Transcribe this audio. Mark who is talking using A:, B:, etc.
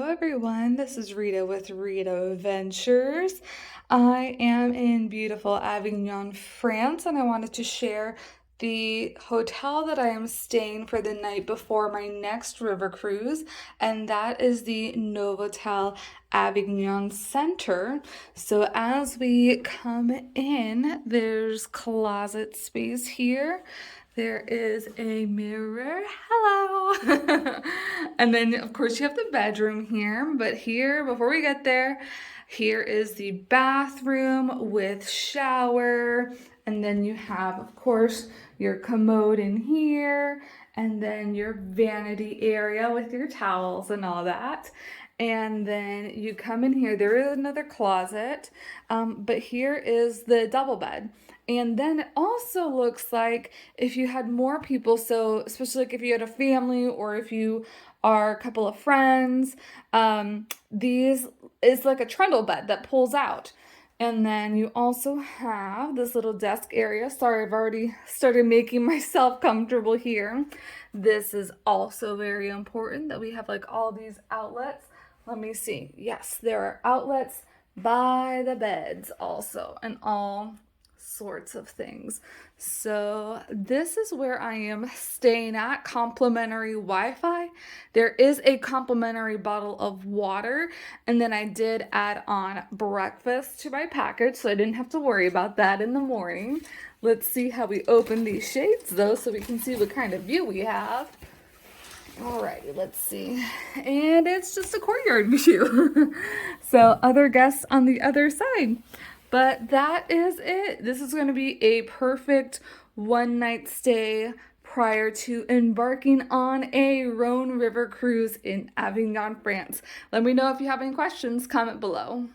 A: everyone, this is Rita with Rita Ventures. I am in beautiful Avignon, France, and I wanted to share the hotel that I am staying for the night before my next river cruise, and that is the Novotel Avignon Centre. So as we come in, there's closet space here. There is a mirror. Hello. And then, of course, you have the bedroom here. But here, before we get there, here is the bathroom with shower. And then you have, of course, your commode in here. And then your vanity area with your towels and all that. And then you come in here, there is another closet, but here is the double bed. And then it also looks like if you had more people, so especially like if you had a family or if you are a couple of friends, these is like a trundle bed that pulls out. And then you also have this little desk area. Sorry, I've already started making myself comfortable here. This is also very important that we have like all these outlets. Let me see. Yes, there are outlets by the beds also and all sorts of things. So this is where I am staying at. Complimentary Wi-Fi. There is a complimentary bottle of water, and then I did add on breakfast to my package, so I didn't have to worry about that in the morning. Let's see how we open these shades though, so we can see what kind of view we have. Alrighty, let's see. And it's just a courtyard view. So other guests on the other side. But that is it. This is going to be a perfect one night stay prior to embarking on a Rhone River cruise in Avignon, France. Let me know if you have any questions, comment below.